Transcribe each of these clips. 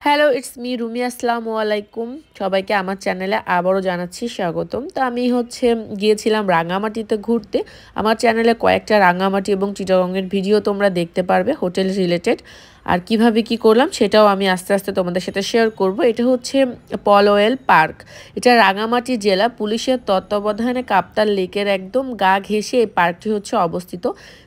Hello, it's me Rumi. আসসালামু আলাইকুম। সবাইকে আমার চ্যানেলে আবারও জানাচ্ছি স্বাগতম। তো আমি গিয়েছিলাম রাঙামাটিতে ঘুরতে। আমার চ্যানেলে কয়েকটা রাঙামাটি এবং চিটাগংয়ের ভিডিও তোমরা দেখতে পারবে হোটেল রিলেটেড। আর কিভাবে কি করলাম সেটাও আমি আস্তে আস্তে তোমাদের সাথে শেয়ার করব। এটা হচ্ছে পলওয়েল পার্ক। এটা রাঙামাটি জেলা পুলিশের তত্ত্বাবধানে কাপ্তান লেকের একদম গা ঘেঁষে এই পার্কটি হচ্ছে অবস্থিত।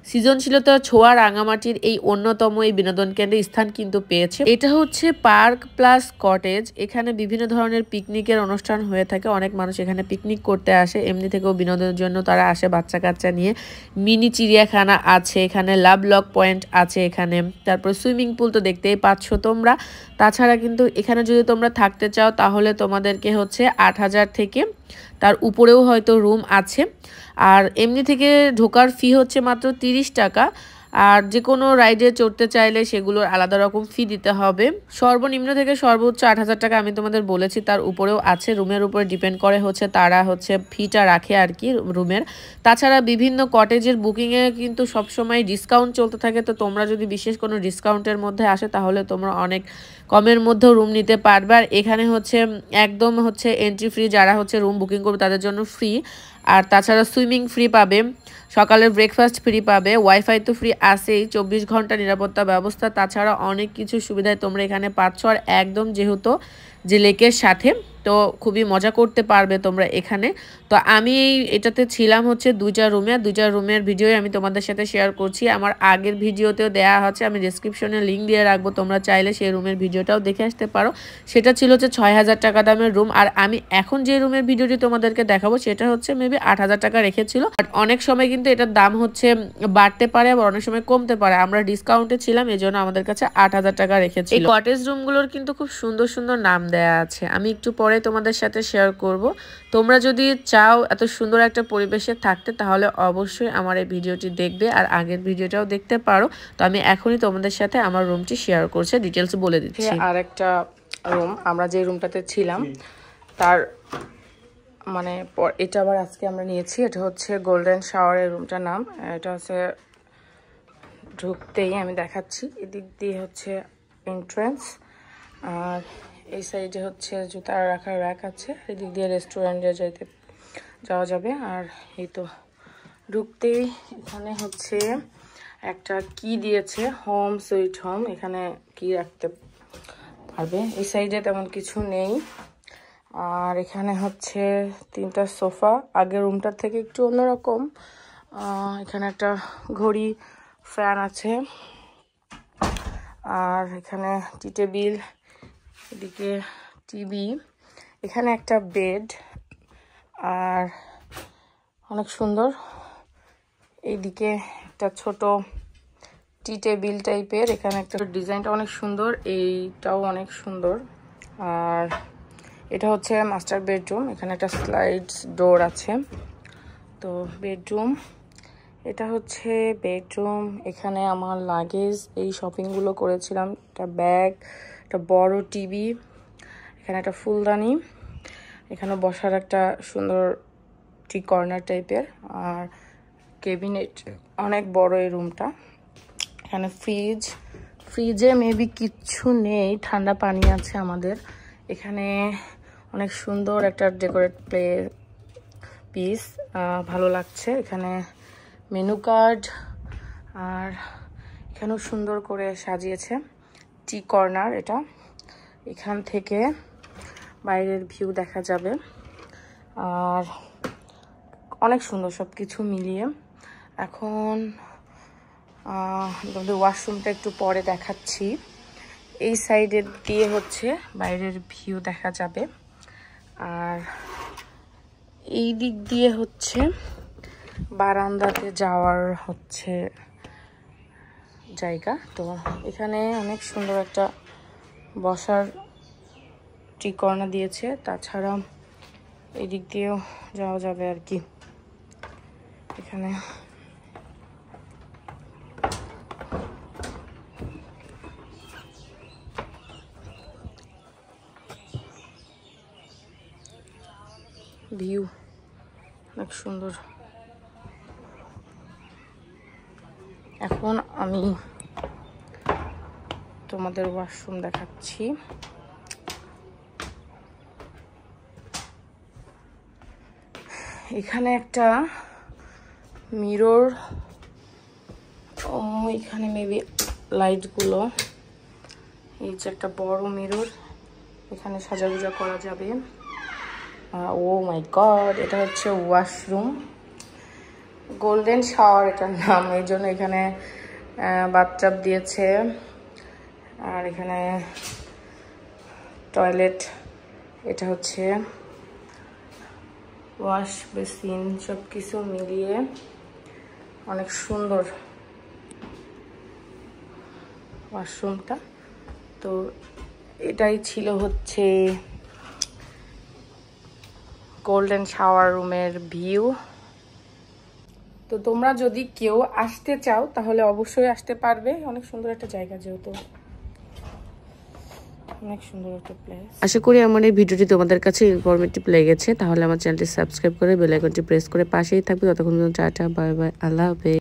সৃজনশীলতার ছোঁয়া রাঙামাটির এই অন্যতম এই বিনোদন কেন্দ্রে স্থান কিন্তু পেয়েছে। এটা হচ্ছে পার্ক প্লাস কটেজ। এখানে বিভিন্ন ধরনের পিকনিকের অনুষ্ঠান হয়ে থাকে। অনেক মানুষ এখানে পিকনিক করতে আসে, এমনি থেকেও বিনোদনের জন্য তারা আসে বাচ্চা কাচ্চা নিয়ে। মিনি চিড়িয়াখানা আছে এখানে, লাভ লক পয়েন্ট আছে এখানে, তারপর সুইমিং পুল তো দেখতেই পাচ্ছ তোমরা। তাছাড়া কিন্তু এখানে যদি তোমরা থাকতে চাও তাহলে তোমাদেরকে হচ্ছে 8,000 থেকে তার উপরেও হয়তো রুম আছে। আর এমনি থেকে ঢোকার ফি হচ্ছে মাত্র 30 টাকা। আর যে কোনো রাইডে চড়তে চাইলে সেগুলোর আলাদা রকম ফি দিতে হবে। সর্বনিম্ন থেকে সর্বোচ্চ 8,000 টাকা আমি তোমাদের বলেছি, তার উপরেও আছে। রুমের উপরে ডিপেন্ড করে তারা ফিটা রাখে আর কি রুমের। তাছাড়া বিভিন্ন কটেজের বুকিংয়ে কিন্তু সবসময় ডিসকাউন্ট চলতে থাকে। তো তোমরা যদি বিশেষ কোনো ডিসকাউন্টের মধ্যে আসে তাহলে তোমরা অনেক কমের মধ্যেও রুম নিতে পারবে। আর এখানে একদম এন্ট্রি ফ্রি, যারা রুম বুকিং করবে তাদের জন্য ফ্রি। আর তাছাড়া সুইমিং ফ্রি পাবে, সকালের ব্রেকফাস্ট ফ্রি পাবে, ওয়াইফাই তো ফ্রি আছেই, 24 ঘন্টা নিরাপত্তা ব্যবস্থা। তাছাড়া অনেক কিছু সুবিধায় তোমরা এখানে পাচ্ছ। আর একদম যেহেতু যে লেকের সাথে, তো খুবই মজা করতে পারবে তোমরা এখানে। তো আমি এটাতে ছিলাম দুইটা রুমের ভিডিও আমি তোমাদের সাথে শেয়ার করছি। আমার আগের ভিডিওতেও দেওয়া আছে, আমি ডিসক্রিপশনে লিঙ্ক দিয়ে রাখবো, তোমরা চাইলে সেই রুমের ভিডিওটাও দেখে আসতে পারো। সেটা ছিল 6,000 টাকা দামের রুম। আর আমি এখন যে রুমের ভিডিওটি তোমাদেরকে দেখাবো সেটা মেবি 8,000 টাকা রেখেছিল। বাট অনেক সময় কিন্তু এটার দাম বাড়তে পারে, আবার অনেক সময় কমতে পারে। আমরা ডিসকাউন্টে ছিলাম, এই জন্য আমাদের কাছে 8,000 টাকা রেখেছিল। এই কটেজ রুমগুলোর কিন্তু খুব সুন্দর সুন্দর নাম দেয়া আছে, আমি একটু পরে তোমাদের সাথে শেয়ার করব। তোমরা যদি চাও এত সুন্দর একটা পরিবেশে থাকতে তাহলে অবশ্যই আমার এই ভিডিওটি দেখবে, আর আগের ভিডিওটাও দেখতে পারো। তো আমি এখনই তোমাদের সাথে আমার রুমটি শেয়ার করছি, ডিটেলস বলে দিচ্ছি। আর একটা রুম, আমরা যে রুমটাতে ছিলাম তার এটা আবার আজকে আমরা নিয়েছি। এটা গোল্ডেন শাওয়ারের রুমটার নাম। এটা ঢুকতেই আমি দেখাচ্ছি, এদিক দিয়ে এন্ট্রান্স, আর এই সাইডে জুতা রাখার র্যাক আছে। এদিক দিয়ে রেস্টুরেন্টে যাওয়া যাবে। আর এই তো ঢুকতেই এখানে একটা কি দিয়েছে, হোম সুইট হোম, এখানে কি রাখতে পারবে। এই সাইডে তেমন কিছু নেই। আর এখানে 3টা সোফা, আগের রুমটার থেকে একটু অন্যরকম। এখানে একটা ঘড়ি, ফ্যান আছে। আর এখানে টি টেবিল, এদিকে টিভি, এখানে একটা বেড, আর অনেক সুন্দর। এইদিকে একটা ছোট টি টেবিল টাইপের, এখানে একটা ডিজাইনটা অনেক সুন্দর, এইটাও অনেক সুন্দর। আর এটা মাস্টার বেডরুম, এখানে একটা স্লাইডস ডোর আছে। তো বেডরুম, এটা বেডরুম। এখানে আমার লাগেজ, এই শপিংগুলো করেছিলাম, একটা ব্যাগ, একটা বড় টিভি, এখানে একটা ফুলদানি, এখানে বসার একটা সুন্দর টি কর্নার টাইপের, আর ক্যাবিনেট, অনেক বড় এই রুমটা। এখানে ফ্রিজে মেবি কিচ্ছু নেই, ঠান্ডা পানি আছে আমাদের। এখানে অনেক সুন্দর একটা ডেকোরেট পিস, ভালো লাগছে। এখানে মেনু কার্ড, আর এখানেও সুন্দর করে সাজিয়েছে। টি কর্নার এটা, এখান থেকে বাইরের ভিউ দেখা যাবে। আর অনেক সুন্দর সব কিছু মিলিয়ে। এখন ওয়াশরুমটা একটু পরে দেখাচ্ছি। এই সাইডের দিয়ে বাইরের ভিউ দেখা যাবে। আর এই দিক দিয়ে বারান্দাতে যাওয়ার জায়গা। তো এখানে অনেক সুন্দর একটা বসার টি কর্নার দিয়েছে। তাছাড়া এই দিক দিয়েও যাওয়া যাবে আর কি। এখানে ভিউ অনেক সুন্দর। এখন আমি তো তোমাদের ওয়াশরুম দেখাচ্ছি। এখানে একটা মিরর, এখানে মেবি লাইটগুলো, এই যে একটা বড় মিরর, এখানে সাজাগুজা করা যাবে। ও মাই গড, এটা হচ্ছে ওয়াশরুম, গোল্ডেন শাওয়ার এটার নাম, এই জন্য এখানে বাথটাব দিয়েছে। আর এখানে টয়লেট, এটা হচ্ছে ওয়াশ বেসিন, সব কিছু মিলিয়ে অনেক সুন্দর ওয়াশরুমটা। তো এটাই ছিল হচ্ছে গোল্ডেন শাওয়ার রুমের ভিউ। তো তোমরা যদি কেউ আসতে চাও তাহলে অবশ্যই আসতে পারবে, অনেক সুন্দর একটা জায়গা, যেহেতু অনেক সুন্দর একটা প্লেস। আশা করি আমার এই ভিডিওটি তোমাদের কাছে ইনফরমেটিভ লেগেছে। তাহলে আমার চ্যানেলটি সাবস্ক্রাইব করে বেল আইকনটি প্রেস করে পাশেই থাকবে। ততক্ষণ টাটা, বাই বাই, আল্লাহ হাফেজ।